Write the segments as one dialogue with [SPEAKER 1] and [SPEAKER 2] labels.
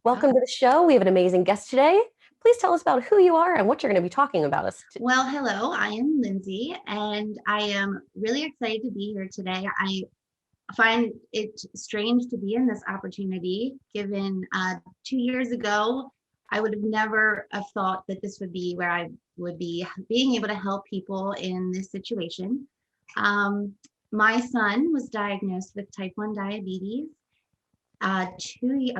[SPEAKER 1] Welcome to the show. We have an amazing guest today. Please tell us about who you are and what you're going to be talking about us.
[SPEAKER 2] Well, hello, I am Lindsay, and I am really excited to be here today. I find it strange to be in this opportunity, given 2 years ago, I would have never have thought that this would be where I would be being able to help people in this situation. Um, my son was diagnosed with type 1 diabetes a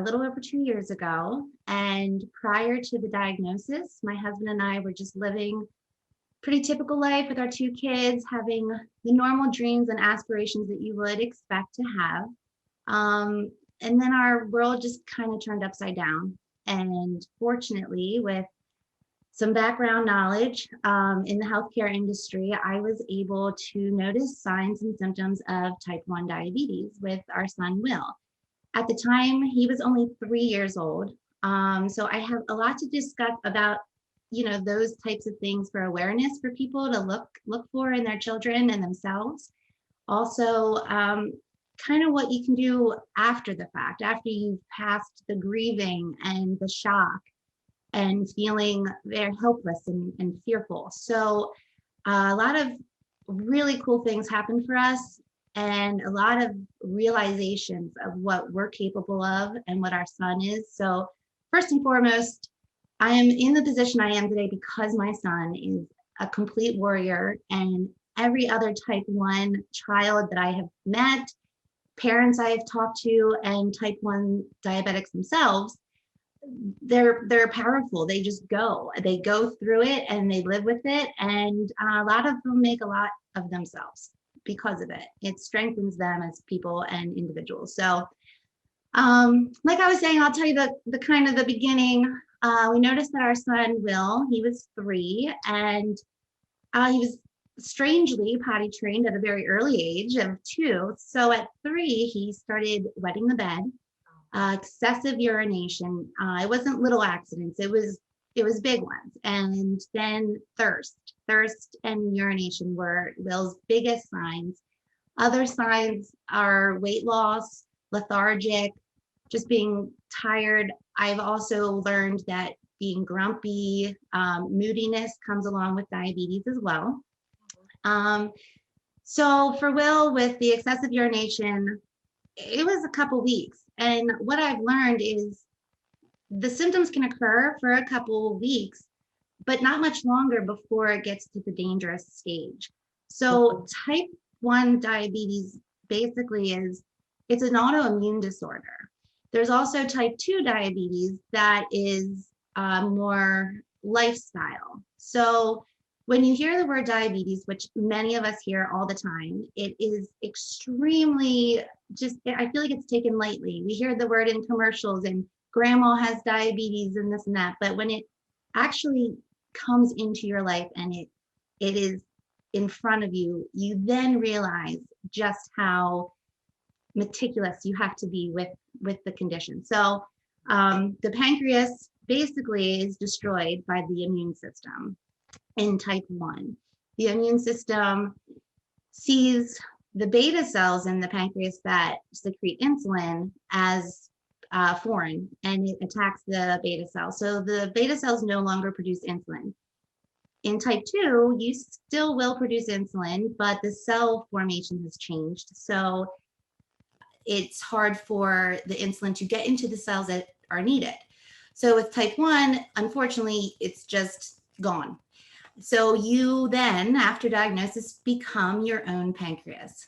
[SPEAKER 2] little over 2 years ago. And prior to the diagnosis, my husband and I were just living pretty typical life with our two kids, having the normal dreams and aspirations that you would expect to have. And then our world just kind of turned upside down. And fortunately, with some background knowledge in the healthcare industry, I was able to notice signs and symptoms of type 1 diabetes with our son, Will. At the time, he was only 3 years old. So I have a lot to discuss about, those types of things for awareness for people to look for in their children and themselves. Also, kind of what you can do after the fact, after you've passed the grieving and the shock and feeling very helpless and fearful. So a lot of really cool things happened for us and a lot of realizations of what we're capable of and what our son is. So first and foremost, I am in the position I am today because my son is a complete warrior, and every other type 1 child that I have met, parents I have talked to, and type 1 diabetics themselves, they're powerful. They just they go through it and they live with it, and a lot of them make a lot of themselves because of it. It strengthens them as people and individuals. So like I was saying, I'll tell you the kind of the beginning. We noticed that our son Will, he was 3, and he was strangely potty trained at a very early age of 2. So at 3 he started wetting the bed, excessive urination. It wasn't little accidents. It was big ones. And then thirst and urination were Will's biggest signs. Other signs are weight loss, lethargic, just being tired. I've also learned that being grumpy, moodiness comes along with diabetes as well. So for Will, with the excessive urination, it was a couple weeks. And what I've learned is the symptoms can occur for a couple weeks, but not much longer before it gets to the dangerous stage. So type 1 diabetes basically it's an autoimmune disorder. There's also type 2 diabetes that is more lifestyle. So when you hear the word diabetes, which many of us hear all the time, it is extremely I feel like it's taken lightly. We hear the word in commercials and grandma has diabetes and this and that, but when it actually comes into your life and it is in front of you, you then realize just how meticulous you have to be with the condition. So the pancreas basically is destroyed by the immune system in type 1. The immune system sees the beta cells in the pancreas that secrete insulin as foreign, and it attacks the beta cells. So the beta cells no longer produce insulin. In type 2, you still will produce insulin, but the cell formation has changed. So it's hard for the insulin to get into the cells that are needed. So with type 1, unfortunately, it's just gone. So you then, after diagnosis, become your own pancreas.